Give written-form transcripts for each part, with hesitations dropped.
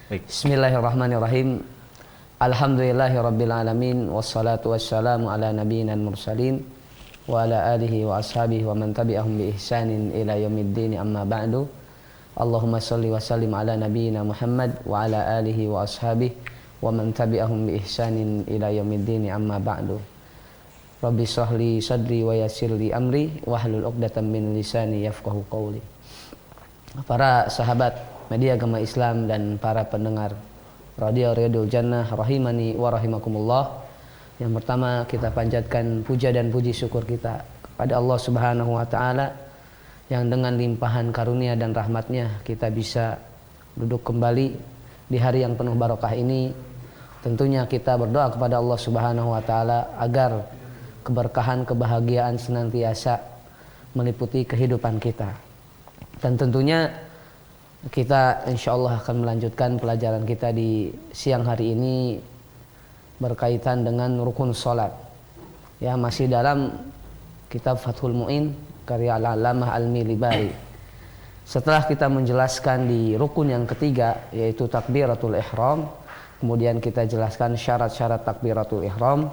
Baik. Bismillahirrahmanirrahim. Alhamdulillahirabbil alamin wassalatu wassalamu ala nabiyyina mursalin wa ala alihi wa ashabihi wa man tabi'ahum bi ihsanin ila yaumiddin amma ba'du. Allahumma shalli wa sallim ala nabiyyina Muhammad wa ala alihi wa ashabihi wa man tabi'ahum bi ihsanin ila yaumiddin amma ba'du. Rabbi shrah li sadri wa yassir li amri wahlul 'uqdatam min lisani yafqahu qawli. Para sahabat media agama Islam dan para pendengar Radio Riyadul Jannah rahimani wa rahimakumullah. Yang pertama kita panjatkan puja dan puji syukur kita kepada Allah Subhanahu wa taala yang dengan limpahan karunia dan rahmatnya kita bisa duduk kembali di hari yang penuh barokah ini. Tentunya kita berdoa kepada Allah Subhanahu wa taala agar keberkahan, kebahagiaan senantiasa meliputi kehidupan kita. Dan tentunya kita insyaallah akan melanjutkan pelajaran kita di siang hari ini berkaitan dengan rukun salat. Ya, masih dalam kitab Fathul Mu'in karya Al-Allamah Al-Milibari. Setelah kita menjelaskan di rukun yang ketiga yaitu takbiratul ihram, kemudian kita jelaskan syarat-syarat takbiratul ihram,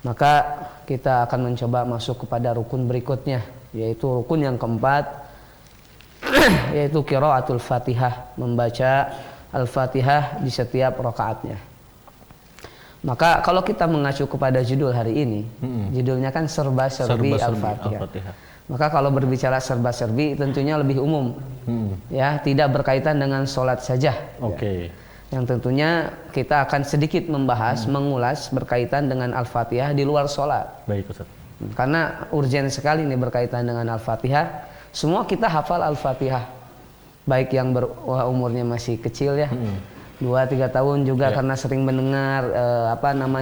maka kita akan mencoba masuk kepada rukun berikutnya yaitu rukun yang keempat, yaitu qiraatul Fatihah, membaca Al-Fatihah di setiap rakaatnya. Maka kalau kita mengacu kepada judul hari ini, judulnya kan serba-serbi Al-Fatihah. Maka kalau berbicara serba-serbi tentunya lebih umum. Ya, tidak berkaitan dengan sholat saja. Oke. Yang tentunya kita akan sedikit membahas, mengulas berkaitan dengan Al-Fatihah di luar sholat. Baik, Ustaz. Karena urgen sekali ini berkaitan dengan Al-Fatihah. Semua kita hafal Al-Fatihah, baik yang umurnya masih kecil ya, 2-3 tahun juga karena sering mendengar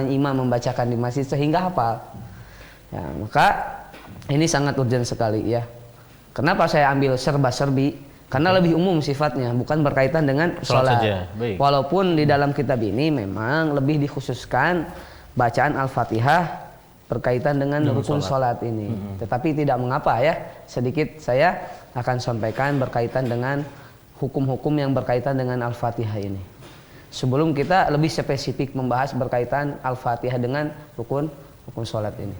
imam membacakan di masjid sehingga hafal. Ya, maka ini sangat urgen sekali ya. Kenapa saya ambil serba-serbi? Karena lebih umum sifatnya, bukan berkaitan dengan sholat. Walaupun di dalam kitab ini memang lebih dikhususkan bacaan Al-Fatihah berkaitan dengan rukun sholat ini. Tetapi tidak mengapa ya, sedikit saya akan sampaikan berkaitan dengan hukum-hukum yang berkaitan dengan Al-Fatihah ini. Sebelum kita lebih spesifik membahas berkaitan Al-Fatihah dengan rukun sholat ini.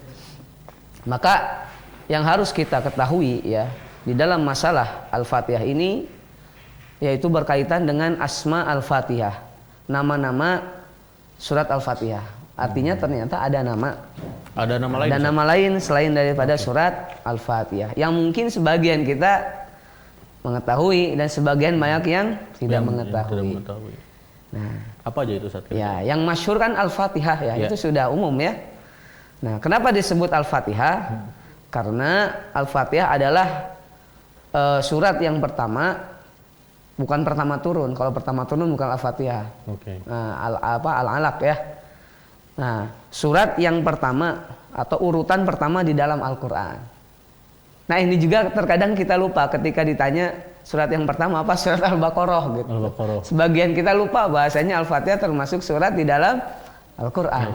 Maka yang harus kita ketahui ya, di dalam masalah Al-Fatihah ini yaitu berkaitan dengan asma Al-Fatihah, nama-nama surat Al-Fatihah. Artinya ternyata ada nama lain selain daripada surat Al-Fatihah yang mungkin sebagian kita mengetahui dan sebagian banyak yang tidak mengetahui. Nah, apa aja itu, Ustaz? Ya, yang masyhur kan Al-Fatihah ya, itu sudah umum ya. Nah, kenapa disebut Al-Fatihah? Karena Al-Fatihah adalah surat yang pertama, bukan pertama turun. Kalau pertama turun bukan Al-Fatihah. Nah, Al-Alaq ya. Nah, surat yang pertama atau urutan pertama di dalam Al-Quran. Nah, ini juga terkadang kita lupa ketika ditanya surat yang pertama apa, surat Al-Baqarah gitu. Sebagian kita lupa bahasanya Al-Fatihah termasuk surat di dalam Al-Quran.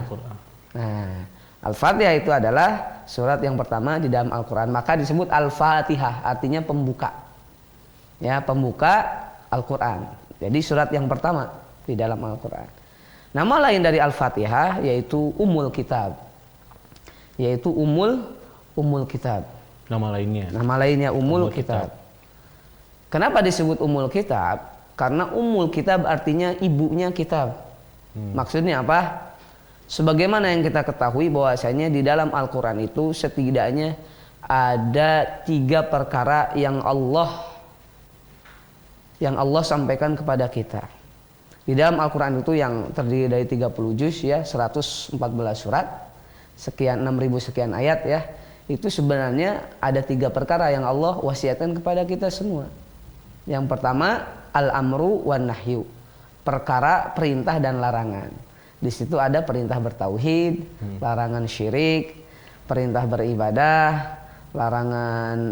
Nah, Al-Fatihah itu adalah surat yang pertama di dalam Al-Quran. Maka disebut Al-Fatihah, artinya pembuka. Ya, pembuka Al-Quran. Jadi surat yang pertama di dalam Al-Quran. Nama lain dari Al-Fatihah yaitu Ummul Kitab. Yaitu Ummul Kitab. Nama lainnya Ummul Kitab. Kenapa disebut Ummul Kitab? Karena Ummul Kitab artinya ibunya kitab. Maksudnya apa? Sebagaimana yang kita ketahui bahwasanya di dalam Al-Quran itu setidaknya ada 3 perkara yang Allah sampaikan kepada kita. Di dalam Al-Quran itu yang terdiri dari 30 juz ya, 114 surat, sekian 6.000 sekian ayat ya. Itu sebenarnya ada 3 perkara yang Allah wasiatkan kepada kita semua. Yang pertama al-amru wan nahyu, perkara perintah dan larangan. Di situ ada perintah bertauhid, larangan syirik, perintah beribadah, larangan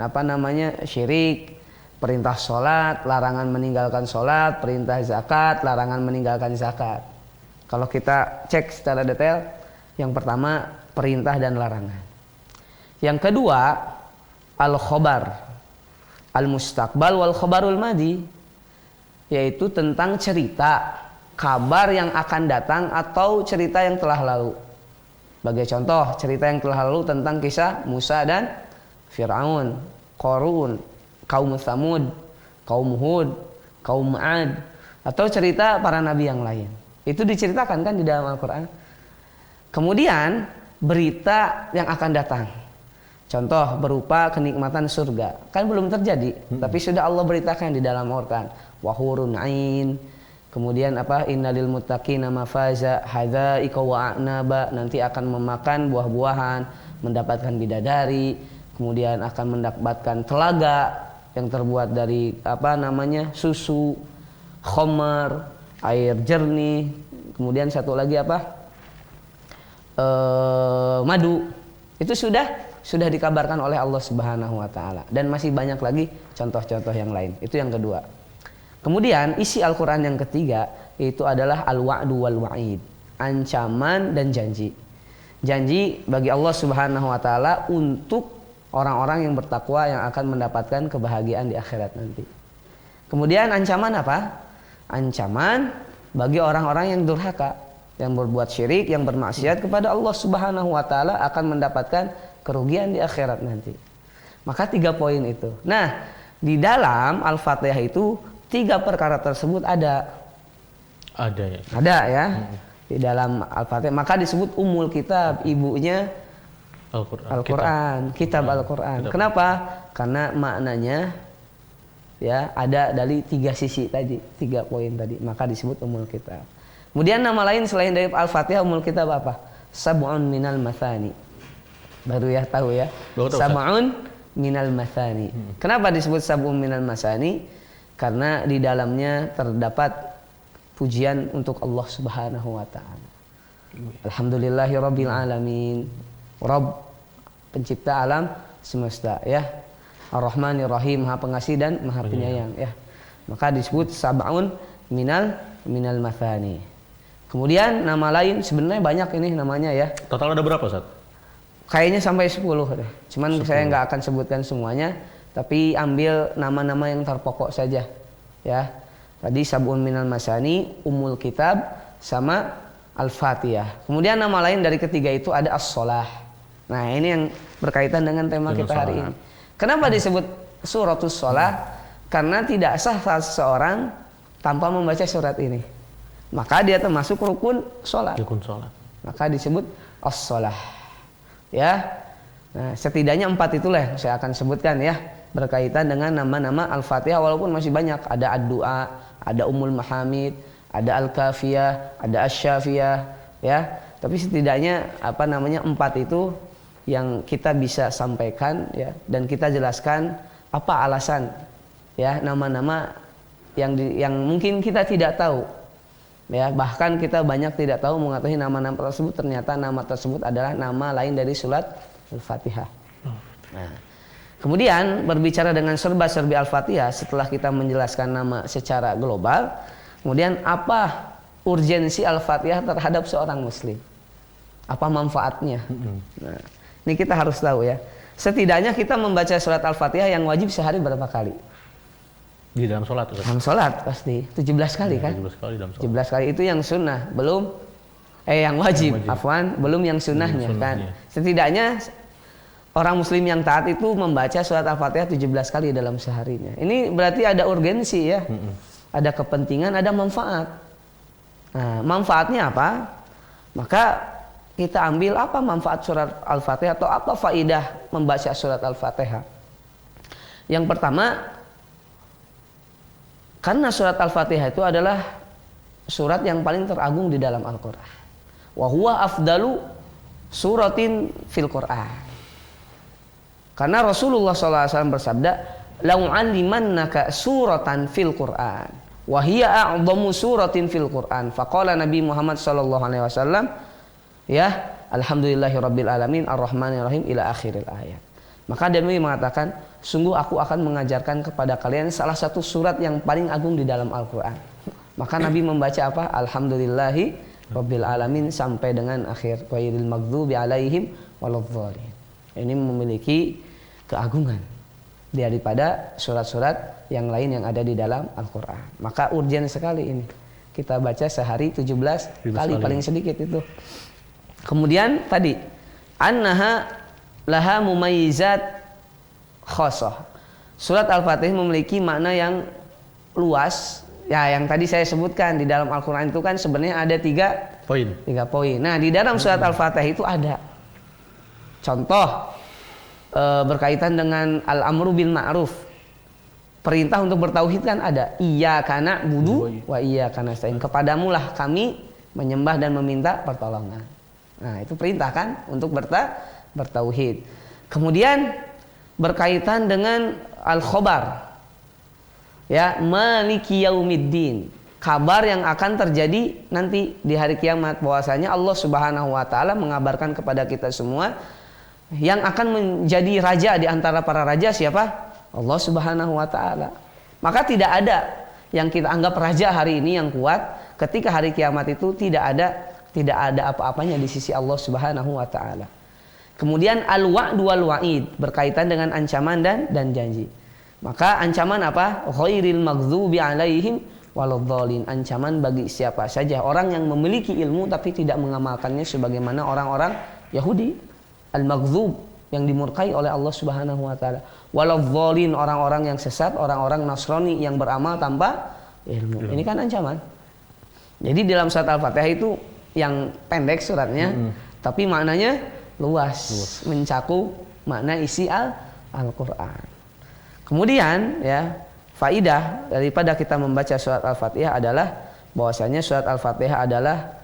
syirik, perintah sholat, larangan meninggalkan sholat, perintah zakat, larangan meninggalkan zakat. Kalau kita cek secara detail, yang pertama perintah dan larangan. Yang kedua al-khobar, al-mustaqbal wal khobarul madi, yaitu tentang cerita, kabar yang akan datang atau cerita yang telah lalu. Sebagai contoh, cerita yang telah lalu tentang kisah Musa dan Fir'aun, Qarun, kaum Tsamud, kaum Hud, kaum Ad, atau cerita para nabi yang lain. Itu diceritakan kan di dalam Al-Quran. Kemudian berita yang akan datang. Contoh berupa kenikmatan surga. Kan belum terjadi, tapi sudah Allah beritakan di dalam Al-Quran. Wahurun ain. Kemudian apa? Innalil muttaqina mafaza hadzaiqa wa a'naba. Nanti akan memakan buah-buahan, mendapatkan bidadari, kemudian akan mendapatkan telaga yang terbuat dari apa namanya? Susu, khamar, air jernih. Kemudian satu lagi apa? Madu. Itu sudah dikabarkan oleh Allah Subhanahu wa taala, dan masih banyak lagi contoh-contoh yang lain. Itu yang kedua. Kemudian isi Al-Qur'an yang ketiga itu adalah al-wa'du wal wa'id, ancaman dan janji. Janji bagi Allah Subhanahu wa taala untuk orang-orang yang bertakwa yang akan mendapatkan kebahagiaan di akhirat nanti. Kemudian ancaman apa? Ancaman bagi orang-orang yang durhaka, yang berbuat syirik, yang bermaksiat kepada Allah Subhanahu wa taala akan mendapatkan kerugian di akhirat nanti. Maka 3 poin itu. Nah, di dalam Al-Fatihah itu 3 perkara tersebut ada ya. Ada ya. Di dalam Al-Fatihah. Maka disebut Ummul Kitab, ibunya Al-Quran, kitab Al-Quran. Kenapa? Karena maknanya ya ada dari 3 sisi tadi, 3 poin tadi. Maka disebut Ummul Kitab. Kemudian nama lain selain dari Al-Fatihah, Ummul Kitab apa? Sab'un minal mathani. Baru ya tahu ya. Sab'un minal mathani. Kenapa disebut sab'un minal mathani? Karena di dalamnya terdapat pujian untuk Allah Subhanahu wa taala. Alhamdulillahirabbil alamin. Rabb, pencipta alam semesta ya. Ar-Rahmanir Rahim, Maha Pengasih dan Maha Penyayang ya. Maka disebut sab'un minal mathani. Kemudian nama lain sebenarnya banyak ini namanya ya. Total ada berapa, Ustaz? Kayaknya sampai 10 deh. Cuman 10. Saya nggak akan sebutkan semuanya, tapi ambil nama-nama yang terpokok saja ya. Tadi sab'un minal masani, Ummul Kitab, sama Al-Fatihah. Kemudian nama lain dari ketiga itu ada As-Shalah. Nah, ini yang berkaitan dengan tema kita hari ini. Kenapa disebut Suratus Shalah? Karena tidak sah seseorang tanpa membaca surat ini. Maka dia termasuk rukun sholat. Maka disebut As-Shalah. Ya, nah, setidaknya 4 itulah yang saya akan sebutkan ya, berkaitan dengan nama-nama Al-Fatihah, walaupun masih banyak. Ada Ad-Du'a, ada Ummul Mahamid, ada Al-Kafiyah, ada Asy-Syafiyah ya. Tapi setidaknya 4 itu yang kita bisa sampaikan ya, dan kita jelaskan apa alasan ya nama-nama yang mungkin kita tidak tahu. Ya, bahkan kita banyak tidak tahu mengetahui nama-nama tersebut, ternyata nama tersebut adalah nama lain dari surat Al-Fatihah. Nah, kemudian berbicara dengan serba-serbi Al-Fatihah, setelah kita menjelaskan nama secara global, kemudian apa urgensi Al-Fatihah terhadap seorang muslim? Apa manfaatnya? Nah, ini kita harus tahu ya. Setidaknya kita membaca surat Al-Fatihah yang wajib sehari berapa kali? Di dalam sholat? Dalam sholat pasti 17 kali kan? 17 kali dalam sholat. 17 kali itu yang sunnah, belum yang wajib. Afwan, belum yang sunnahnya kan. Ya. Setidaknya orang muslim yang taat itu membaca surat Al-Fatihah 17 kali dalam seharinya. Ini berarti ada urgensi ya. Ada kepentingan, ada manfaat. Nah, manfaatnya apa? Maka kita ambil apa manfaat surat Al-Fatihah atau apa faidah membaca surat Al-Fatihah. Yang pertama, karena surat Al-Fatihah itu adalah surat yang paling teragung di dalam Al-Quran. Wa huwa afdalu suratin fil Quran. Karena Rasulullah SAW bersabda, "Lau'allimannaka suratan fil Quran, wa hiya a'dhamu suratin fil Quran." Faqala Nabi Muhammad SAW, ya, alhamdulillahirabbil alamin arrahmanir rahim ila akhiril ayat. Maka Nabi mengatakan, sungguh aku akan mengajarkan kepada kalian salah satu surat yang paling agung di dalam Al-Quran. Maka Nabi membaca apa? Alhamdulillahi rabbil alamin sampai dengan akhir. Ghairil maghdubi alaihim waladhdallin. Ini memiliki keagungan daripada surat-surat yang lain yang ada di dalam Al-Quran. Maka urgent sekali ini. Kita baca sehari 17 kali paling sedikit itu. Kemudian tadi annaha laha mumayyizat khosoh. Surat Al-Fatihah memiliki makna yang luas. Ya, yang tadi saya sebutkan di dalam Al-Quran itu kan sebenarnya ada tiga poin. Nah, di dalam surat Al-Fatihah itu ada contoh berkaitan dengan al-amru bil ma'ruf. Perintah untuk bertauhid kan ada. Iyyaka na'budu wa iyyaka nasta'in. Kepadamu lah kami menyembah dan meminta pertolongan. Nah, itu perintah kan untuk bertauhid. Kemudian berkaitan dengan al-khobar. Ya, maliki yaumiddin. Kabar yang akan terjadi nanti di hari kiamat, bahwasanya Allah Subhanahu wa taala mengabarkan kepada kita semua yang akan menjadi raja di antara para raja siapa? Allah Subhanahu wa taala. Maka tidak ada yang kita anggap raja hari ini yang kuat, ketika hari kiamat itu tidak ada apa-apanya di sisi Allah Subhanahu wa taala. Kemudian al-wa'du wal wa'id berkaitan dengan ancaman dan janji. Maka ancaman apa? Ghairil maghdubi alaihim waladhdallin. Ancaman bagi siapa saja orang yang memiliki ilmu tapi tidak mengamalkannya sebagaimana orang-orang Yahudi. Al-maghdub yang dimurkai oleh Allah Subhanahu wa taala. Waladhdallin orang-orang yang sesat, orang-orang Nasrani yang beramal tanpa ilmu. Ini kan ancaman. Jadi dalam surat Al-Fatihah itu yang pendek suratnya, tapi maknanya luas, mencakup makna isi Al-Qur'an. Kemudian ya, faidah daripada kita membaca surat Al-Fatihah adalah bahwasanya surat Al-Fatihah adalah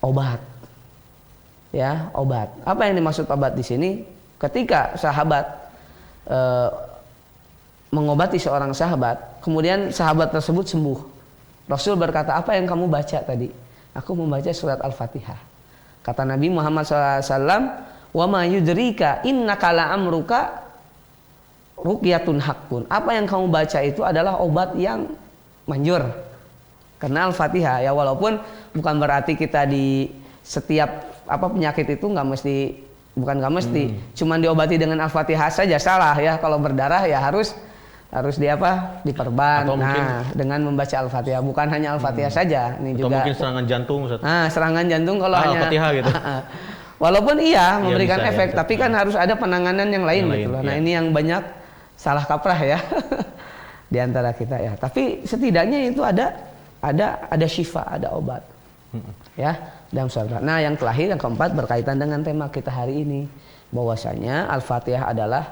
obat. Ya, obat. Apa yang dimaksud obat di sini? Ketika sahabat mengobati seorang sahabat, kemudian sahabat tersebut sembuh. Rasul berkata, apa yang kamu baca tadi? Aku membaca surat Al-Fatihah. Kata Nabi Muhammad SAW, wa ma yudrika innaka la'amruka ruqyatun haqqun. Apa yang kamu baca itu adalah obat yang manjur. Karena Al-Fatihah ya, walaupun bukan berarti kita di setiap penyakit itu nggak mesti, cuman diobati dengan Al-Fatihah saja salah ya. Kalau berdarah ya harus diperban. Nah, dengan membaca Al-Fatihah, bukan hanya Al-Fatihah saja. Ini atau juga mungkin serangan jantung, Ustaz. Nah, serangan jantung kalau hanya Al-Fatihah gitu. Walaupun memberikan bisa, efek, ya, tapi kan harus ada penanganan yang lain gitu loh. Nah, ini yang banyak salah kaprah ya di antara kita ya. Tapi setidaknya itu ada syifa, ada obat. Ya, dalam surat. Nah, yang terakhir, yang keempat berkaitan dengan tema kita hari ini, bahwasanya Al-Fatihah adalah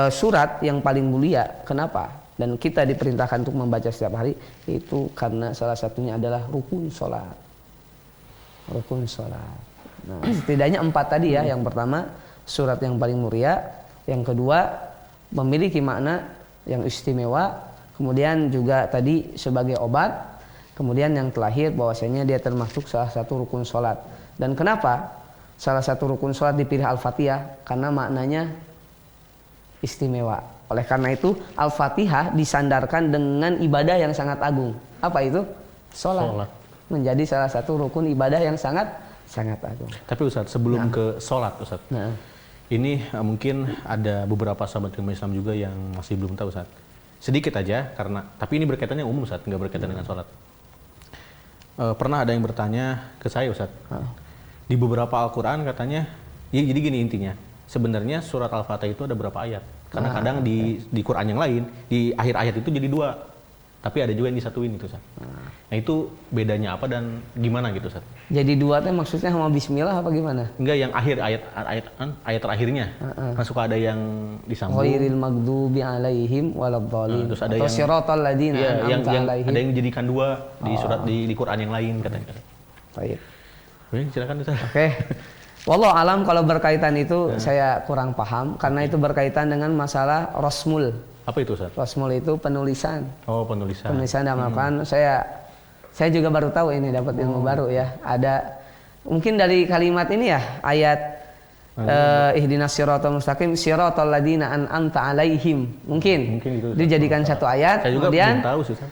surat yang paling mulia. Kenapa? Dan kita diperintahkan untuk membaca setiap hari itu karena salah satunya adalah rukun sholat. Rukun sholat. Nah, setidaknya 4 tadi ya. Yang pertama, surat yang paling mulia. Yang kedua, memiliki makna yang istimewa. Kemudian juga tadi sebagai obat. Kemudian yang terakhir bahwasanya dia termasuk salah satu rukun sholat. Dan kenapa salah satu rukun sholat dipilih Al-Fatihah? Karena maknanya istimewa. Oleh karena itu Al-Fatihah disandarkan dengan ibadah yang sangat agung. Apa itu? Sholat. Menjadi salah satu rukun ibadah yang sangat agung. Tapi Ustaz, sebelum ke sholat Ustaz, ini mungkin ada beberapa sahabat ilmu Islam juga yang masih belum tahu Ustaz. Sedikit aja, tapi ini berkaitannya umum Ustaz, nggak berkaitan dengan sholat. Pernah ada yang bertanya ke saya Ustaz, di beberapa Al-Quran katanya, ya jadi gini intinya, sebenarnya surat Al-Fatihah itu ada berapa ayat? Karena kadang di Quran yang lain, di akhir ayat itu jadi 2, tapi ada juga yang disatuin itu Ustaz. Nah itu bedanya apa dan gimana gitu Ustaz? Jadi 2 teh maksudnya sama bismillah apa gimana? Enggak, yang akhir ayat terakhirnya. Kan suka ada yang disambung. Ghairil maghdubi alaihim waladhdallin. Terus ada atau yang siratal ladzina an'amta alaihim. ada yang dijadikan 2 di surat di Quran yang lain katanya. Baik. Silakan Ustaz. Oke. Wallahu alam, kalau berkaitan itu saya kurang paham karena itu berkaitan dengan masalah rasmul. Apa itu Ustaz? Rasmul itu penulisan. Oh, penulisan. Penulisan dalam Al-Quran. Saya juga baru tahu ini, dapat ilmu baru ya. Ada mungkin dari kalimat ini ya, ayat ihdinas siratal mustaqim siratal ladzina an'amta alaihim. Mungkin itu, dijadikan satu ayat. Saya juga kemudian belum tahu sih Ustaz.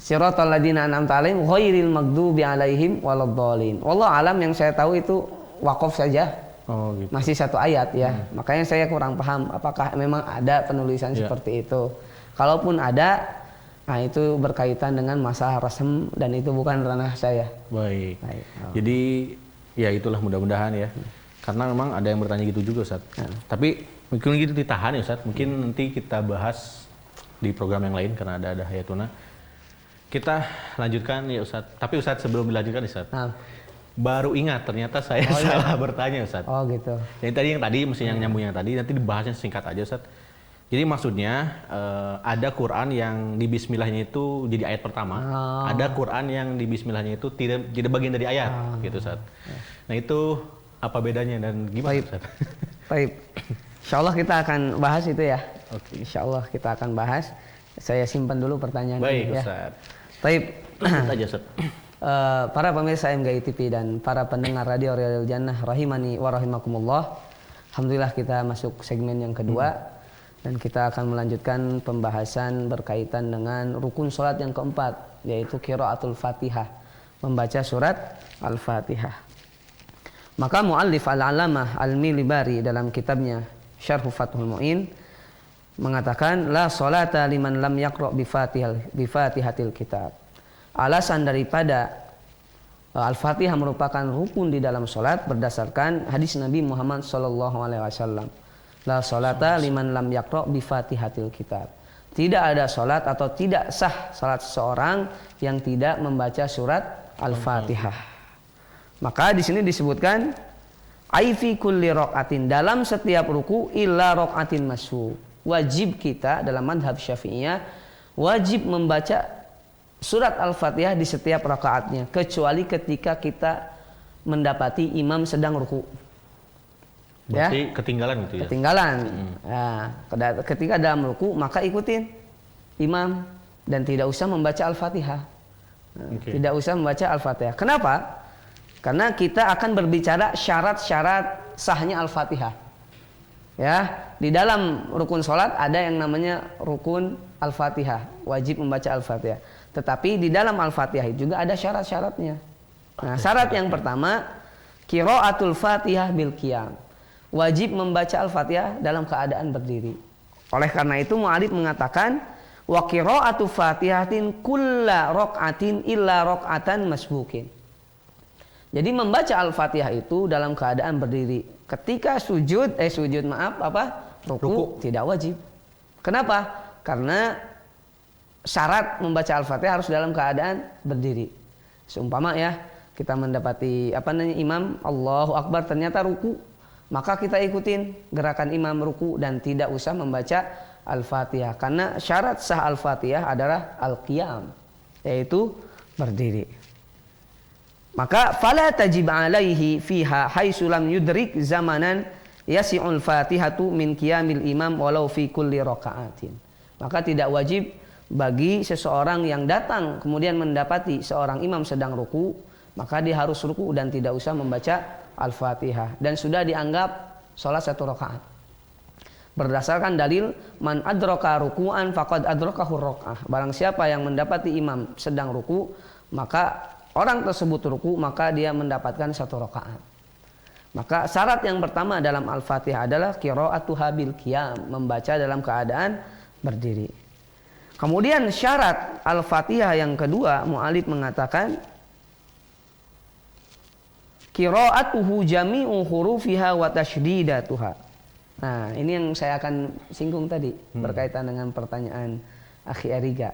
Siratal ladzina an'amta alaihim ghairil maghdubi alaihim waladhdallin. Wallahu alam, yang saya tahu itu wakaf saja Oh gitu. Masih satu ayat ya. Makanya saya kurang paham apakah memang ada penulisan seperti itu. Kalaupun ada, nah itu berkaitan dengan masalah rasem dan itu bukan ranah saya. Baik. Oh. Jadi ya itulah mudah-mudahan ya. Karena memang ada yang bertanya gitu juga Ustaz. Tapi mungkin gitu ditahan ya Ustaz. Mungkin nanti kita bahas di program yang lain karena ada Hayatuna. Kita lanjutkan ya Ustaz. Tapi Ustaz sebelum dilanjutkan Ustaz. Baru ingat ternyata saya salah bertanya Ustaz. Oh gitu. Yang tadi mesti yang nyambung yang tadi nanti dibahasnya singkat aja Ustaz. Jadi maksudnya ada Quran yang di bismillahnya itu jadi ayat pertama. Ada Quran yang di bismillahnya itu tidak bagian dari ayat gitu Ustaz. Nah itu apa bedanya dan gimana Ustaz? Baik. Insyaallah kita akan bahas itu ya. Oke. Insyaallah kita akan bahas. Saya simpan dulu pertanyaan Baik ini ya. Ustaz. Baik. Aja Ustaz. Para pemirsa MGI TV dan para pendengar Radio Riyadhul Jannah rahimani wa rahimakumullah. Alhamdulillah kita masuk segmen yang kedua dan kita akan melanjutkan pembahasan berkaitan dengan rukun salat yang keempat yaitu qiraatul Fatihah, membaca surat Al-Fatihah. Maka muallif Al-Alamah Al-Milibari dalam kitabnya Syarh Fathul Mu'in mengatakan la salata liman lam yaqra bi Fatihatil kitab. Alasan daripada Al-Fatihah merupakan rukun di dalam salat berdasarkan hadis Nabi Muhammad sallallahu alaihi wasallam. La salata liman lam yaqra bi Fatihatil kitab. Tidak ada salat atau tidak sah salat seseorang yang tidak membaca surat Al-Fatihah. Maka di sini disebutkan ai fi kulli raqatin, dalam setiap ruku illa raqatin mashu. Wajib kita dalam madhab Syafi'iyah wajib membaca surat Al-Fatihah di setiap rakaatnya kecuali ketika kita mendapati imam sedang ruku. Berarti ketinggalan gitu ya? Ketinggalan. Nah, ketika dalam ruku maka ikutin imam dan tidak usah membaca Al-Fatihah. Tidak usah membaca Al-Fatihah. Kenapa? Karena kita akan berbicara syarat-syarat sahnya Al-Fatihah. Ya, di dalam rukun salat ada yang namanya rukun Al-Fatihah, wajib membaca Al-Fatihah. Tetapi di dalam Al-Fatihah juga ada syarat-syaratnya. Nah, syarat yang pertama qiraatul Fatihah bil qiyam. Wajib membaca Al-Fatihah dalam keadaan berdiri. Oleh karena itu mu'alif mengatakan wa qiraatu Fatihatin kulla raqatin illa raqatan masbukin. Jadi membaca Al-Fatihah itu dalam keadaan berdiri. Ketika ruku tidak wajib. Kenapa? Karena syarat membaca Al-Fatihah harus dalam keadaan berdiri. Seumpama ya, kita mendapati imam Allahu Akbar ternyata ruku, maka kita ikutin gerakan imam ruku dan tidak usah membaca Al-Fatihah. Karena syarat sah Al-Fatihah adalah al-qiyam, yaitu berdiri. Maka fala tajib alaihi fiha haitsu lam yudrik zamanan yasi'ul Fatihatu min qiyamil imam walau fi kulli raka'atin. Maka tidak wajib bagi seseorang yang datang kemudian mendapati seorang imam sedang ruku, maka dia harus ruku dan tidak usah membaca Al-Fatihah dan sudah dianggap salat satu rakaat. Berdasarkan dalil man adraka ruku'an faqad adrakahu raka'ah. Barang siapa yang mendapati imam sedang ruku, maka orang tersebut ruku, maka dia mendapatkan satu rakaat. Maka syarat yang pertama dalam Al-Fatihah adalah qiraatuha bil qiyam, membaca dalam keadaan berdiri. Kemudian syarat Al-Fatihah yang kedua, mu'alif mengatakan qiraatuhu jami'u hurufiha wa tasydidatuha. Nah, ini yang saya akan singgung tadi berkaitan dengan pertanyaan Akhi Eriga.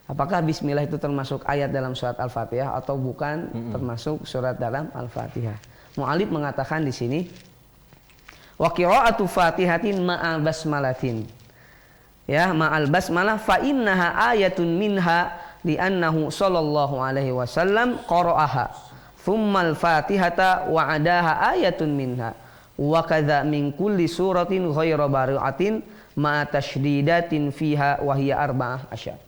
Apakah bismillah itu termasuk ayat dalam surat Al-Fatihah atau bukan termasuk surat dalam Al-Fatihah? Mu'alif mengatakan di sini wa qiraatu Fatihatin ma'al basmalatin. Ya, ma'al basmalah fa innaha ayatun minha li'annahu sallallahu alaihi wasallam qara'aha. Tsummal Fatihata wa adaha ayatun minha. Wa kadza min kulli suratin ghairu bari'atin ma tashdidatin fiha wa hiya arba'ah asyar.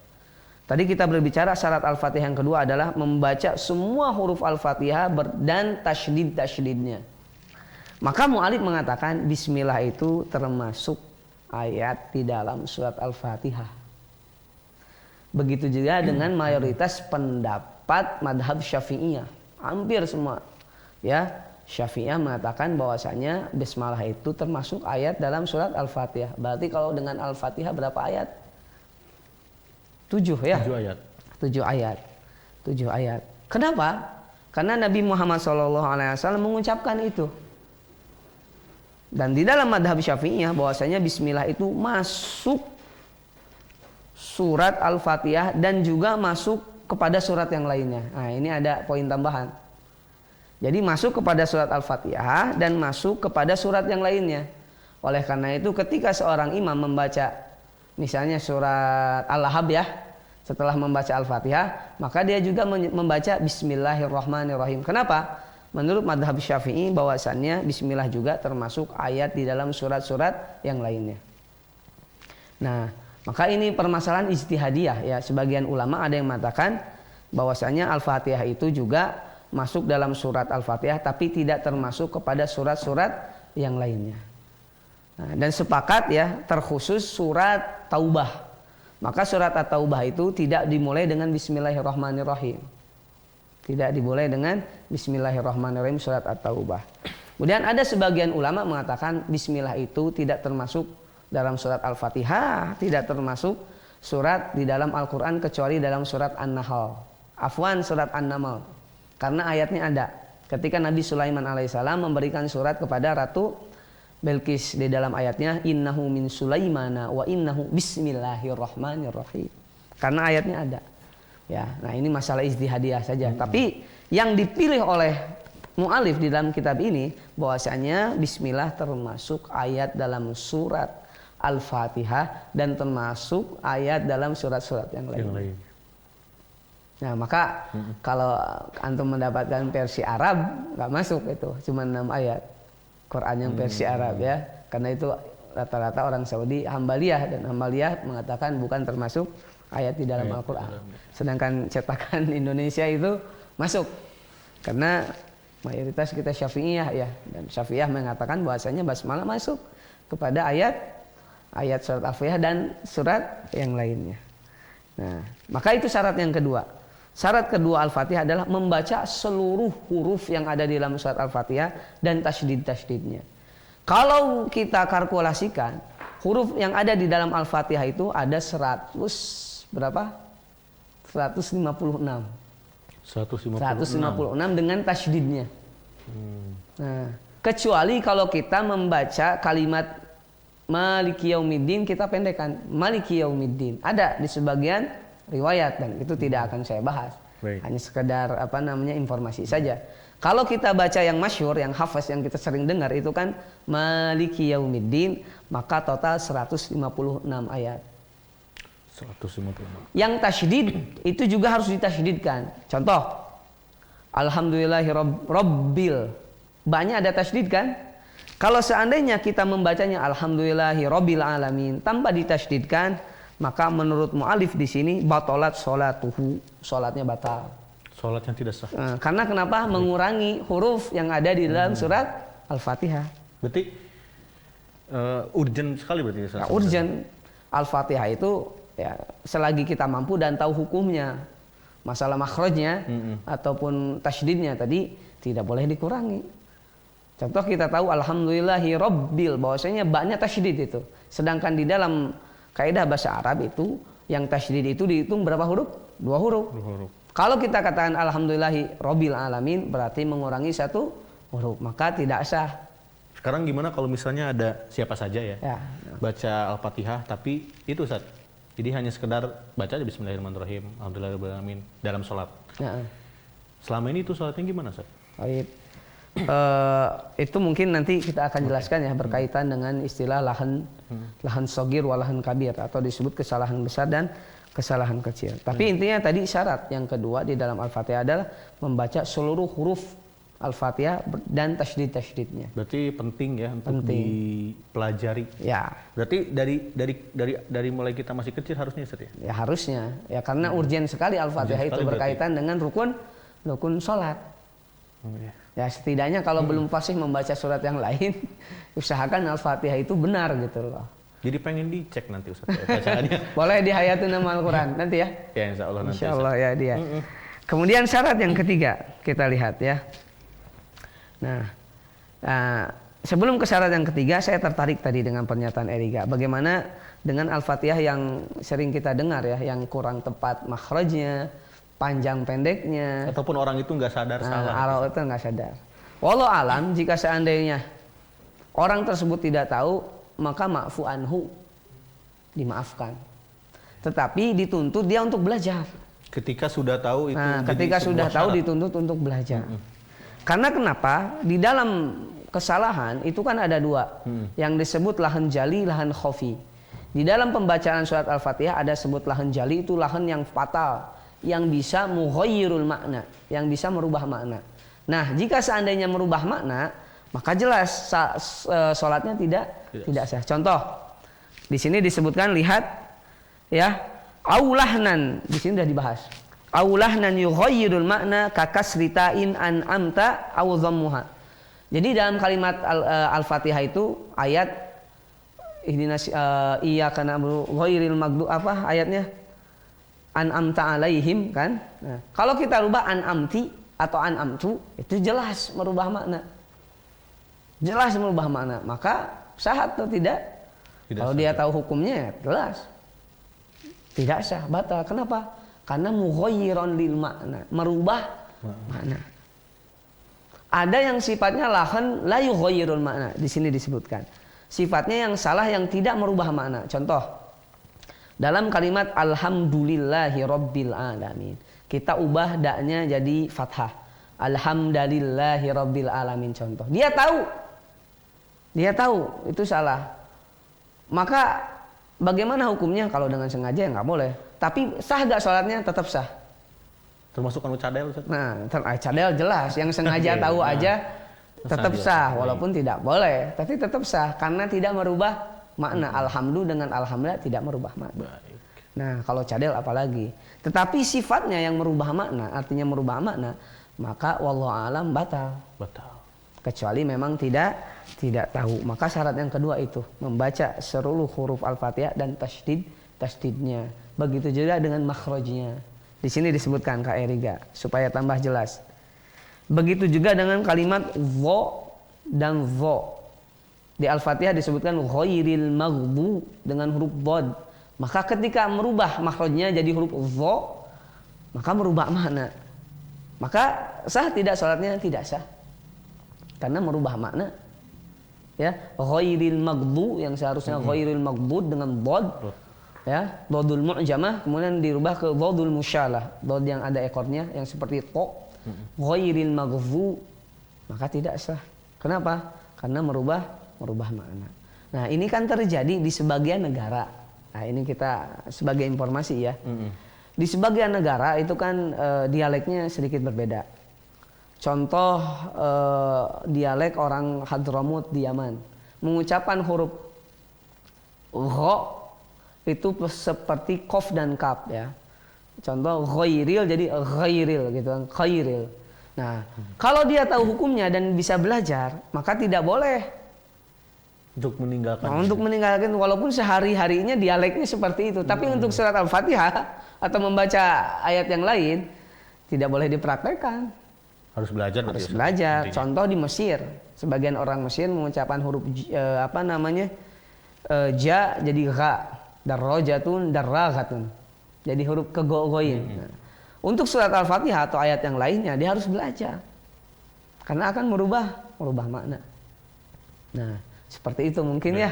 Tadi kita berbicara syarat Al-Fatihah yang kedua adalah membaca semua huruf Al-Fatihah dan tasydid-tasydidnya. Maka mu'alif mengatakan bismillah itu termasuk ayat di dalam surat Al-Fatihah. Begitu juga dengan mayoritas pendapat madhab Syafi'iyah, hampir semua. Ya, Syafi'iyah mengatakan bahwasanya bismillah itu termasuk ayat dalam surat Al-Fatihah. Berarti kalau dengan Al-Fatihah berapa ayat? 7 ya? 7 ayat. 7 ayat. 7 ayat. Kenapa? Karena Nabi Muhammad SAW mengucapkan itu. Dan di dalam madhab Syafi'iyah bahwasanya bismillah itu masuk surat Al-Fatihah dan juga masuk kepada surat yang lainnya. Nah, ini ada poin tambahan. Jadi masuk kepada surat Al-Fatihah dan masuk kepada surat yang lainnya. Oleh karena itu ketika seorang imam membaca misalnya surat Al-Lahab ya, setelah membaca Al-Fatihah, maka dia juga membaca Bismillahirrahmanirrahim. Kenapa? Menurut madhab Syafi'i bahwasannya Bismillah juga termasuk ayat di dalam surat-surat yang lainnya. Nah, maka ini permasalahan ijtihadiyah ya. Sebagian ulama ada yang mengatakan bahwasanya Al-Fatihah itu juga masuk dalam surat Al-Fatihah tapi tidak termasuk kepada surat-surat yang lainnya. Nah, dan sepakat ya terkhusus surat Taubah. Maka surat At-Taubah itu tidak dimulai dengan Bismillahirrahmanirrahim. Tidak dimulai dengan Bismillahirrahmanirrahim surat At-Taubah. Kemudian ada sebagian ulama mengatakan Bismillah itu tidak termasuk dalam surat Al-Fatihah, tidak termasuk surat di dalam Al-Quran kecuali dalam surat An-Nahl. Afwan surat An-Naml. Karena ayatnya ada. Ketika Nabi Sulaiman alaihissalam memberikan surat kepada Ratu Belqis di dalam ayatnya innahu min Sulaimana wa innahu bismillahirrahmanirrahim. Karena ayatnya ada. Ya, nah ini masalah ijtihadiyah saja. Tapi yang dipilih oleh mu'alif di dalam kitab ini bahwasanya bismillah termasuk ayat dalam surat Al-Fatihah dan termasuk ayat dalam surat-surat yang lain. Nah maka kalau antum mendapatkan versi Arab nggak masuk itu, cuma 6 ayat Quran yang versi Arab ya, karena itu rata-rata orang Saudi Hambaliyah, dan Hambaliyah mengatakan bukan termasuk ayat di dalam Al-Quran. Sedangkan cetakan Indonesia itu masuk, karena mayoritas kita Syafi'iyah ya, dan Syafi'iyah mengatakan bahwasanya basmalah masuk kepada ayat surat Al-Fatihah dan surat yang lainnya. Nah maka itu syarat yang kedua. Syarat kedua Al-Fatihah adalah membaca seluruh huruf yang ada di dalam surat Al-Fatihah dan tasydid-tasydidnya. Kalau kita kalkulasikan, huruf yang ada di dalam Al-Fatihah itu ada 100 berapa? 156. 156 dengan tasydidnya. Nah, kecuali kalau kita membaca kalimat Maliki Yaumiddin kita pendekkan Maliki Yaumiddin. Ada di sebagian riwayat dan itu tidak akan saya bahas. Hanya sekedar informasi saja. Kalau kita baca yang masyhur, yang hafaz, yang kita sering dengar itu kan Maliki Yaumiddin, maka total 156 ayat. 156. Yang tasydid itu juga harus ditasydidkan. Contoh, Alhamdulillahi Rabbil. Banyak ada tasydid kan? Kalau seandainya kita membacanya Alhamdulillahi Rabbil Alamin tanpa ditasydidkan, maka menurut mu'alif di sini batalat sholatuhu, sholatnya batal. Sholatnya tidak sah. Karena kenapa? Mengurangi huruf yang ada di dalam surat Al-Fatihah. Berarti urgent sekali berarti. Ya, urgent. Al-Fatihah itu ya selagi kita mampu dan tahu hukumnya, masalah makhrajnya ataupun tasydidnya tadi tidak boleh dikurangi. Contoh kita tahu Alhamdulillahi Rabbil, bahwasanya banyak tasydid itu. Sedangkan di dalam kaidah bahasa Arab itu yang tasydid itu dihitung berapa huruf? 2 huruf. Kalau kita katakan Alhamdulillahi Rabbil Alamin berarti mengurangi 1 huruf, maka tidak sah. Sekarang gimana kalau misalnya ada siapa saja ya, baca Al-Fatihah tapi itu Ustaz, jadi hanya sekedar baca aja Bismillahirrahmanirrahim, Alhamdulillahirrahmanirrahim dalam sholat. Selama ini itu sholatnya gimana Ustaz? Baik. Itu mungkin nanti kita akan jelaskan ya berkaitan dengan istilah lahan sogir walahan kabir, atau disebut kesalahan besar dan kesalahan kecil. Tapi intinya tadi syarat yang kedua di dalam Al-Fatihah adalah membaca seluruh huruf Al-Fatihah dan tasydid-tasydidnya. Berarti penting ya untuk dipelajari. Ya. Berarti dari mulai kita masih kecil harusnya Ustaz ya? Ya harusnya. Ya karena urgen sekali Al-Fatihah itu berkaitan dengan rukun sholat. Ya setidaknya kalau belum fasih membaca surat yang lain, usahakan Al-Fatihah itu benar gitu loh. Jadi pengen dicek nanti Ustaz bacaannya. Boleh dihayatin nama Al-Quran nanti ya. Ya insya Allah nanti. Insya Allah ya dia. Kemudian syarat yang ketiga kita lihat ya. Nah, sebelum ke syarat yang ketiga, saya tertarik tadi dengan pernyataan Eriga. Bagaimana dengan Al-Fatihah yang sering kita dengar ya, yang kurang tepat makhrajnya, panjang pendeknya, ataupun orang itu nggak sadar salah. Orang itu nggak sadar. Wallahu alam, jika seandainya orang tersebut tidak tahu, maka ma'fu anhu, dimaafkan. Tetapi dituntut dia untuk belajar. Ketika sudah tahu itu. Nah, ketika sudah tahu dituntut untuk belajar. Karena kenapa? Di dalam kesalahan itu kan ada dua, yang disebut lahan jali, lahan khofi. Di dalam pembacaan surat Al-Fatihah ada sebut lahan jali, itu lahan yang fatal, yang bisa mughayyirul makna, yang bisa merubah makna. Nah, jika seandainya merubah makna, maka jelas sholatnya tidak sah. Contoh, di sini disebutkan, lihat ya, aulahnan, di sini sudah dibahas. Aulahnan yughayyirul makna kakasritain an amta aw dhammuha. Jadi dalam kalimat Al-Fatihah itu ayat ihdinas iyyaka na'budu ghairil maghdub, apa ayatnya? An'amta alaihim kan? Nah, kalau kita rubah an'amti atau an'amtu, itu jelas merubah makna. Jelas merubah makna. Maka sah atau tidak? Kalau dia tahu hukumnya, jelas tidak sah, batal. Kenapa? Karena mughayyiran lil makna, merubah makna. Ada yang sifatnya lahan la yughayyirul makna, di sini disebutkan. Sifatnya yang salah, yang tidak merubah makna. Contoh, dalam kalimat alhamdulillahi rabbil alamin, kita ubah daknya jadi fathah. Alhamdulillahi rabbil alamin, contoh. Dia tahu itu salah. Maka bagaimana hukumnya? Kalau dengan sengaja ya nggak boleh. Tapi sah gak sholatnya? Tetap sah. Termasuk anu cadel, Ustaz? Nah, cadel jelas. Yang sengaja tahu aja tetap sah, walaupun tidak boleh, tapi tetap sah karena tidak merubah makna. Alhamdulillah dengan alhamdulillah tidak merubah makna. Baik. Nah, kalau cadel apalagi. Tetapi sifatnya yang merubah makna, artinya merubah makna, maka wallahu alam batal. Kecuali memang tidak tahu. Maka syarat yang kedua itu membaca seluruh huruf Al-Fatihah dan tasdidnya. Begitu juga dengan makhrajnya. Di sini disebutkan Kak Eriga supaya tambah jelas. Begitu juga dengan kalimat dho dan dho. Di Al-Fatihah disebutkan ghairil maghdu dengan huruf dhad. Maka ketika merubah makhrajnya jadi huruf dho, maka merubah makna. Maka sah tidak sholatnya? Tidak sah. Karena merubah makna. Ya, ghairil maghdu yang seharusnya ghairil maghdud dengan dhad. Ya, dhodul mu'jamah kemudian dirubah ke dhodul musyalah, dhad yang ada ekornya yang seperti to. Ghairil maghdu, maka tidak sah. Kenapa? Karena merubah makna. Nah, ini kan terjadi di sebagian negara. Nah, ini kita sebagai informasi ya. Di sebagian negara itu kan dialeknya sedikit berbeda. Contoh dialek orang Hadramut di Yaman, mengucapkan huruf gha itu seperti qaf dan kaf ya. Contoh ghairil jadi ghairil gitu kan, khairil. Nah, kalau dia tahu hukumnya dan bisa belajar, maka tidak boleh untuk meninggalkan. Nah, untuk meninggalkan walaupun sehari-harinya dialeknya seperti itu. Tapi untuk surat Al-Fatihah atau membaca ayat yang lain tidak boleh dipraktekkan. Harus belajar. Harus belajar. Contoh di Mesir, sebagian orang Mesir mengucapkan huruf ja jadi gha, darrajatun darraghatun. Jadi huruf kegogoyin. Nah, untuk surat Al-Fatihah atau ayat yang lainnya dia harus belajar. Karena akan merubah makna. Nah, seperti itu mungkin ya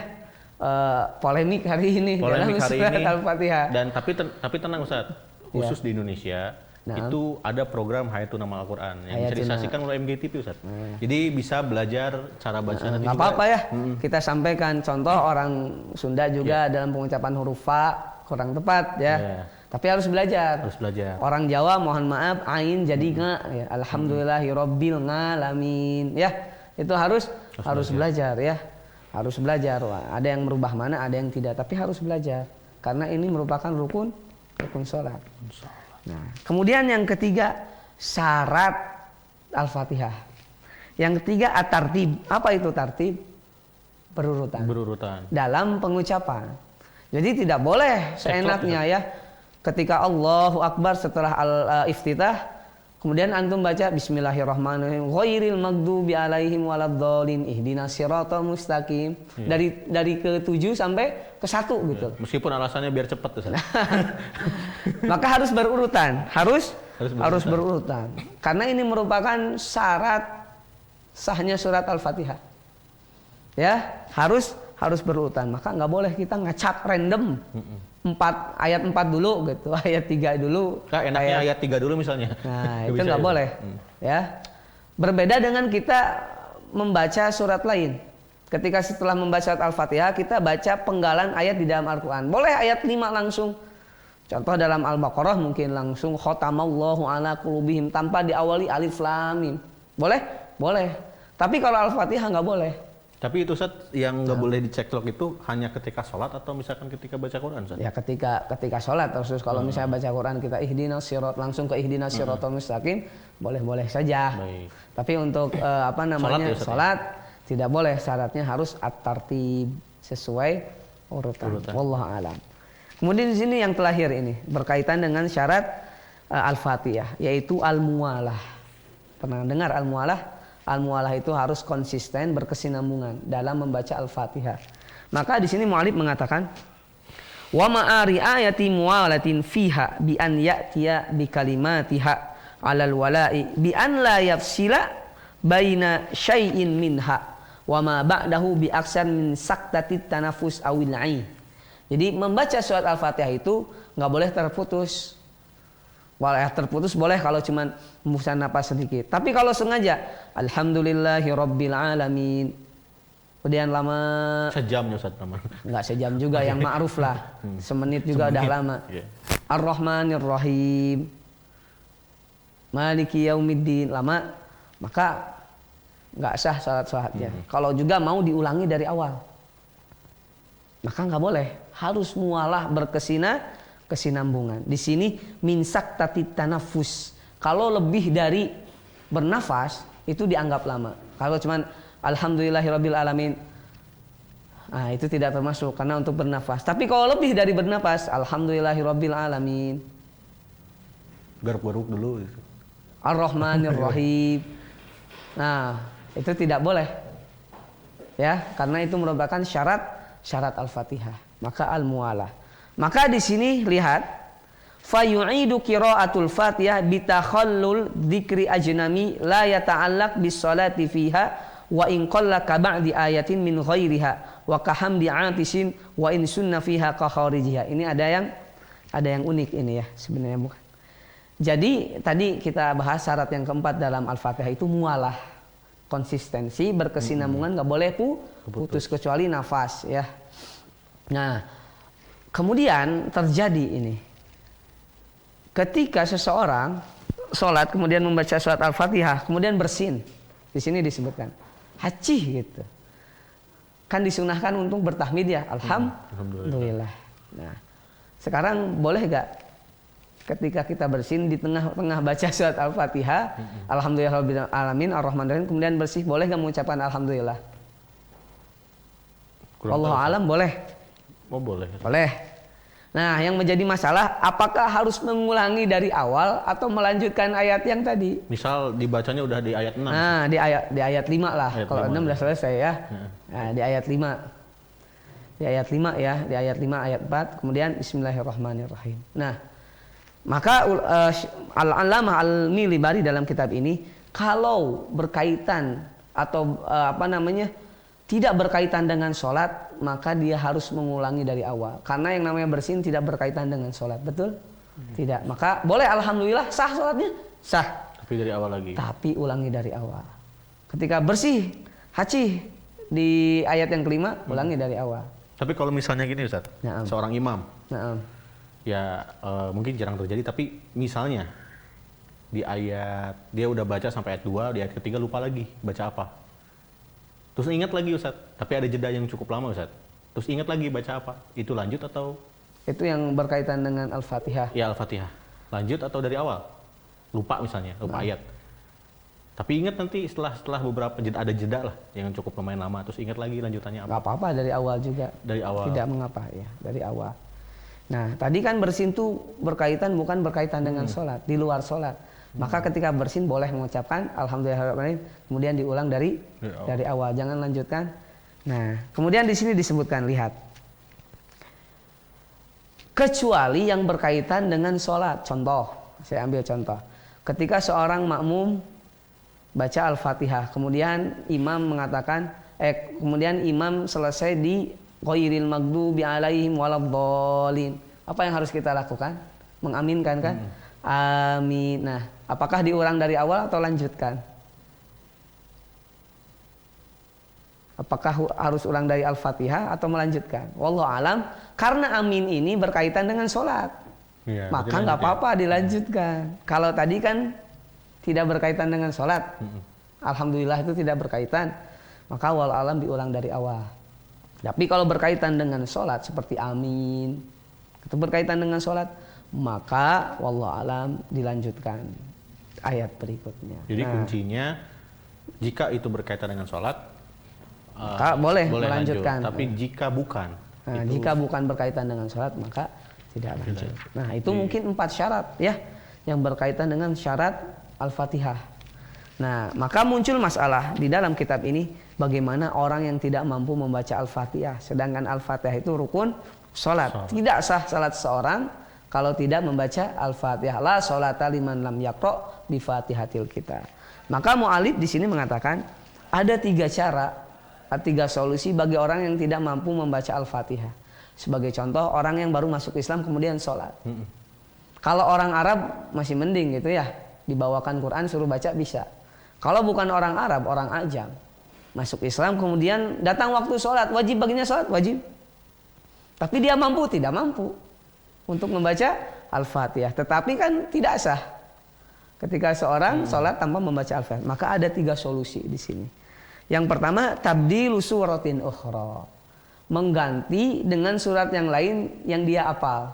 polemik hari ini dalam surat Al-Fatihah. Dan tapi tenang Ustaz, khusus di Indonesia itu ada program Hayatun Amal Al-Quran yang bisa disaksikan oleh MGTV Ustaz. Jadi bisa belajar cara bacaan. Nggak apa-apa ya, kita sampaikan contoh orang Sunda juga dalam pengucapan huruf fa kurang tepat ya. Tapi harus belajar. Orang Jawa mohon maaf ain jadi nga ya. Alhamdulillahirabbil alamin ya. Itu harus belajar ya. Harus belajar. Wah, ada yang merubah mana, ada yang tidak, tapi harus belajar. Karena ini merupakan rukun sholat. Nah, kemudian yang ketiga syarat Al-Fatihah. Yang ketiga at-tartib. Apa itu tartib? Berurutan. Dalam pengucapan. Jadi tidak boleh seenaknya ya. Ketika Allahu Akbar setelah al-iftitah, Kemudian antum baca bismillahirrahmanirrahim ghairil maghdubi alaihim waladdallin ihdinas siratal mustaqim. Dari ke-7 sampai ke-1 gitu. Meskipun alasannya biar cepat tuh. Maka harus berurutan, harus berurutan. Karena ini merupakan syarat sahnya surat Al-Fatihah. Ya, harus berurutan. Maka nggak boleh kita ngacak random. Ayat 4 dulu gitu, ayat 3 dulu. Nah, enaknya ayat 3 dulu misalnya. Nah, itu nggak boleh. Ya. Berbeda dengan kita membaca surat lain. Ketika setelah membaca surat Al-Fatihah, kita baca penggalan ayat di dalam Al-Quran. Boleh ayat 5 langsung. Contoh dalam Al-Baqarah mungkin langsung khotamallahu ala qulubihim tanpa diawali alif lam mim. Boleh? Boleh. Tapi kalau Al-Fatihah nggak boleh. Tapi itu Ustaz yang nggak boleh diceklok itu hanya ketika sholat atau misalkan ketika baca Quran Ustaz? Ya ketika sholat, terus kalau misalnya baca Quran kita ihdinas sirat langsung ke ihdinas siratal mustaqim, boleh saja. Baik. Tapi untuk sholat tidak boleh, syaratnya harus at-tartib sesuai urutan. Wallahu a'lam. Kemudian di sini yang terakhir ini berkaitan dengan syarat Al-Fatihah, yaitu al-muwalah. Pernah dengar al-muwalah? Al-muwalah itu harus konsisten, berkesinambungan dalam membaca Al-Fatihah. Maka di sini mu'alif mengatakan wa ma'ari ayati muwalatin fiha bi an ya'tiya bi kalimatiha 'alal wala'i bi an la yafsila baina syai'in minha wa ma ba'dahu bi aksan min saktatit tanafus awil 'ai. Jadi membaca surat Al-Fatihah itu nggak boleh terputus. Walau terputus boleh kalau cuma hembusan napas sedikit. Tapi kalau sengaja, alhamdulillahirabbil alamin. Kemudian lama. Sejamnya Ustaz teman. Enggak sejam juga, yang ma'ruf lah. Semenit juga udah lama. Yeah. Ar-Rahmanir-Rahim. Maliki yaumiddin, lama. Maka enggak sah salat-salatnya. Kalau juga mau diulangi dari awal, maka enggak boleh. Harus mualah kesinambungan. Di sini min saktatit tanafus. Kalau lebih dari bernafas itu dianggap lama. Kalau cuman alhamdulillahirabbil alamin, nah itu tidak termasuk karena untuk bernafas. Tapi kalau lebih dari bernafas, alhamdulillahirabbil alamin, garuk-garuk dulu gitu. Ar-Rahmanir-Rahim. Nah, itu tidak boleh. Ya, karena itu merupakan syarat Al-Fatihah. Maka al-muwalah. Maka di sini lihat fayu'idu qira'atul Fatihah bitakhallul dzikri ajnami la yata'allaq bis salati fiha wa in qalla ka ba'di ayatin min ghairiha wa kahamdi 'atisin wa in sunna fiha ka kharijiha. Ini ada yang unik ini ya sebenarnya, bukan. Jadi tadi kita bahas syarat yang keempat dalam Al-Fatihah itu mualah, konsistensi, berkesinambungan, nggak boleh putus kecuali nafas ya. Nah, kemudian terjadi ini. Ketika seseorang sholat kemudian membaca surat Al-Fatihah, kemudian bersin. Di sini disebutkan hacih gitu. Kan disunahkan untuk bertahmid ya, alhamdulillah. Nah, sekarang boleh gak ketika kita bersin di tengah-tengah baca surat Al-Fatihah, alhamdulillahirabbil alamin arrahmanirrahim, kemudian bersih, boleh gak mengucapkan alhamdulillah? Wallahu alam boleh. Oh boleh. Boleh. Nah, yang menjadi masalah apakah harus mengulangi dari awal atau melanjutkan ayat yang tadi? Misal dibacanya udah di ayat 6. Nah, di ayat 5 lah. Kalau 6 udah selesai ya. Nah, di ayat 5. Di ayat 5 ya, di ayat 5 ayat 4, kemudian bismillahirrahmanirrahim. Nah, maka Al-Allamah Al-Milibari dalam kitab ini kalau berkaitan atau tidak berkaitan dengan sholat, maka dia harus mengulangi dari awal. Karena yang namanya bersin tidak berkaitan dengan sholat, betul? Tidak. Maka boleh alhamdulillah sah sholatnya, sah. Tapi dari awal lagi. Tapi ulangi dari awal. Ketika bersih, hacih di ayat yang kelima, ulangi dari awal. Tapi kalau misalnya gini Ustaz, seorang imam, ya mungkin jarang terjadi, tapi misalnya di ayat dia udah baca sampai ayat 2, di ayat ketiga lupa lagi baca apa. Terus ingat lagi Ustaz, tapi ada jeda yang cukup lama Ustaz. Terus ingat lagi baca apa? Itu lanjut atau? Itu yang berkaitan dengan Al-Fatihah. Ya Al-Fatihah. Lanjut atau dari awal? Lupa misalnya, lupa ayat. Tapi ingat nanti setelah beberapa ada jeda lah yang cukup lumayan lama. Terus ingat lagi lanjutannya apa? Gak apa-apa, dari awal juga. Dari awal. Tidak mengapa ya, dari awal. Nah tadi kan bersin itu bukan berkaitan dengan sholat, di luar sholat. Maka ketika bersin boleh mengucapkan alhamdulillahirobbilalamin, kemudian diulang dari awal, jangan lanjutkan. Nah, kemudian di sini disebutkan, lihat, kecuali yang berkaitan dengan sholat. Contoh, saya ambil contoh. Ketika seorang makmum baca Al-Fatihah, kemudian imam mengatakan, kemudian imam selesai di ghairil maghdubi alaihim waladhdallin. Apa yang harus kita lakukan? Mengaminkan kan? Amin. Nah, apakah diulang dari awal atau lanjutkan? Apakah harus ulang dari Al-Fatihah atau melanjutkan? Wallahu alam. Karena amin ini berkaitan dengan sholat, ya, maka nggak apa-apa dilanjutkan. Kalau tadi kan tidak berkaitan dengan sholat, alhamdulillah itu tidak berkaitan, maka wallahu alam diulang dari awal. Tapi kalau berkaitan dengan sholat seperti amin, itu berkaitan dengan sholat, maka wallahu alam dilanjutkan ayat berikutnya. Jadi kuncinya, jika itu berkaitan dengan sholat, maka boleh melanjutkan. Lanjut. Tapi jika bukan, jika bukan berkaitan dengan sholat, maka tidak lanjut. Nah, itu mungkin 4 syarat ya yang berkaitan dengan syarat Al-Fatihah. Nah, maka muncul masalah di dalam kitab ini, bagaimana orang yang tidak mampu membaca Al-Fatihah, sedangkan Al-Fatihah itu rukun sholat. Tidak sah salat seorang kalau tidak membaca Al-Fatihah. La sholata liman lam yaqra bi Fatihatil kitab. Maka mu'alif di sini mengatakan ada 3 cara, 3 solusi bagi orang yang tidak mampu membaca Al-Fatihah. Sebagai contoh, orang yang baru masuk Islam kemudian sholat. Kalau orang Arab masih mending gitu ya, dibawakan Quran suruh baca bisa. Kalau bukan orang Arab, orang Ajam, masuk Islam kemudian datang waktu sholat, wajib baginya sholat, wajib. Tapi dia mampu, tidak mampu untuk membaca Al-Fatihah. Tetapi kan tidak sah ketika seorang sholat tanpa membaca Al-Fatihah. Maka ada 3 solusi di sini. Yang pertama, tabdilu suratin ukhra, mengganti dengan surat yang lain yang dia hafal.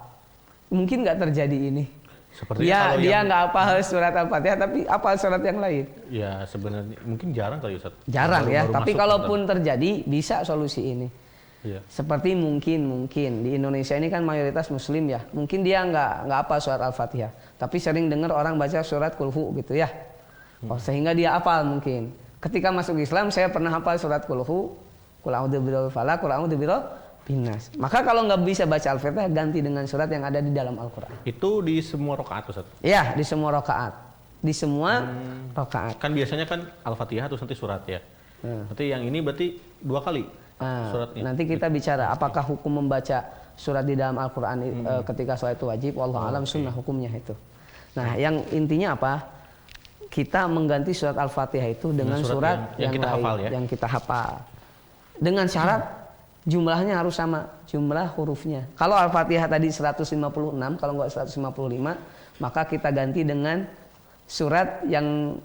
Mungkin nggak terjadi ini. Seperti ya, dia nggak hafal surat Al-Fatihah tapi hafal surat yang lain. Ya, sebenarnya mungkin jarang kali Ustaz. Jarang ya, tapi kalaupun terjadi bisa solusi ini. Ya. Seperti mungkin di Indonesia ini kan mayoritas Muslim ya. Mungkin dia nggak hafal surat Al-Fatihah, tapi sering dengar orang baca surat Qul-Hu gitu ya. Sehingga dia hafal mungkin. Ketika masuk Islam saya pernah hafal surat Qul-Hu, Qul a'udzu birabbil falaq, Qul a'udzu birabbin nas. Maka kalau nggak bisa baca Al-Fatihah, ganti dengan surat yang ada di dalam Al-Qur'an. Itu di semua rakaat Ustaz? Iya, di semua rakaat. Di semua rakaat. Kan biasanya kan Al-Fatihah terus nanti surat ya. Berarti yang ini berarti 2 kali suratnya. Nanti kita bicara apakah hukum membaca surat di dalam Al-Qur'an ketika sholat itu wajib, wallahu alam sunnah hukumnya itu. Nah, yang intinya apa? Kita mengganti surat Al-Fatihah itu dengan surat yang kita lain, hafal ya? yang kita hafal. Dengan syarat jumlahnya harus sama, jumlah hurufnya. Kalau Al-Fatihah tadi 156, kalau nggak 155, maka kita ganti dengan surat yang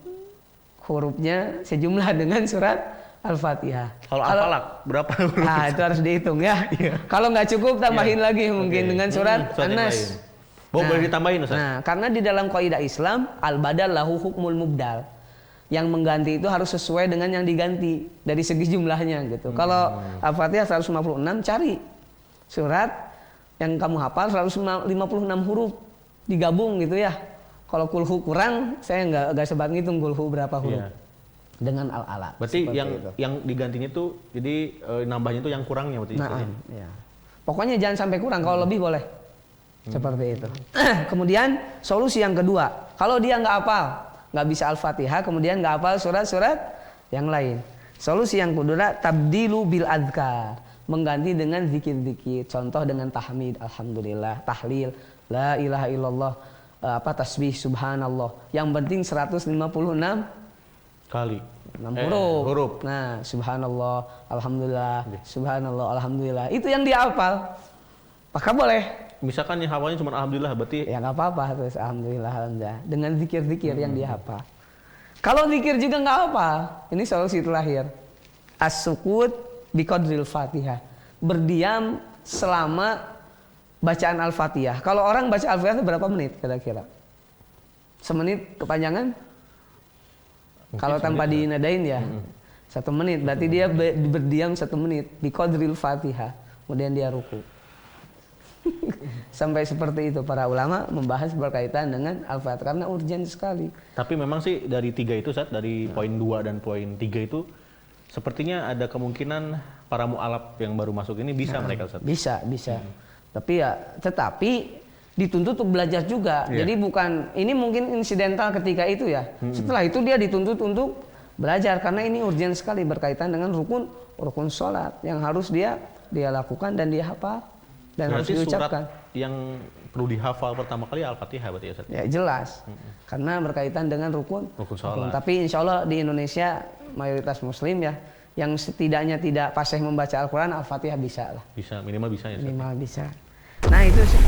hurufnya sejumlah dengan surat Al-Fatihah. Kalau Al-Falaq berapa huruf? Nah, itu harus dihitung ya. Kalau nggak cukup tambahin lagi mungkin dengan surat An-Nas. Boleh ditambahin Ustaz? Nah, karena di dalam kaidah Islam al-badal lahu hukmul mubdal. Yang mengganti itu harus sesuai dengan yang diganti dari segi jumlahnya gitu. Kalau Al-Fatihah 156, cari surat yang kamu hafal 156 huruf digabung gitu ya. Kalau Qul-Hu kurang, saya nggak sempat ngitung Qul-Hu berapa huruf. Dengan al-alat. Berarti yang digantinya itu jadi nambahnya itu yang kurangnya berarti. Ya. Pokoknya jangan sampai kurang, kalau lebih boleh. Seperti itu. Kemudian solusi yang kedua, kalau dia nggak hafal, nggak bisa Al-Fatihah, kemudian nggak hafal surat-surat yang lain. Solusi yang kedua, tabdilu bil adzkar, mengganti dengan zikir-zikir. Contoh dengan tahmid, alhamdulillah, tahlil, la ilaha illallah, tasbih, subhanallah. Yang penting 156 kali. 6 huruf. Nah, subhanallah, alhamdulillah, subhanallah, alhamdulillah. Itu yang dia hafal. Maka boleh. Misalkan yang hafalnya cuma alhamdulillah, berarti ya nggak apa-apa terus alhamdulillah dengan zikir-zikir yang dia hafal. Kalau zikir juga nggak hafal, ini solusi terakhir. As-sukut biqadril Fatihah. Berdiam selama bacaan Al-Fatihah. Kalau orang baca Al-Fatihah itu berapa menit kira-kira? Semenit kepanjangan? Mungkin kalau tanpa dinadain ya 1 menit. Berarti dia berdiam 1 menit biqadril Fatihah. Kemudian dia ruku. Sampai seperti itu para ulama membahas berkaitan dengan Al-Fatihah karena urgent sekali. Tapi memang sih dari 3 itu Ustaz, dari poin 2 dan poin 3 itu sepertinya ada kemungkinan para mu'alaf yang baru masuk ini bisa mereka Ustaz. Bisa. Tetapi dituntut untuk belajar juga. Jadi bukan ini mungkin insidental ketika itu ya. Setelah itu dia dituntut untuk belajar karena ini urgent sekali berkaitan dengan rukun sholat yang harus dia lakukan dan dia hafal dan berarti harus diucapkan. Surat yang perlu dihafal pertama kali Al-Fatihah berarti ya Ustaz? Ya jelas. Karena berkaitan dengan rukun sholat. Tapi insya Allah di Indonesia mayoritas muslim ya yang setidaknya tidak fasih membaca Al-Quran, Al-Fatihah bisa lah. Bisa, minimal bisa ya Ustaz? Minimal bisa. Nah itu sih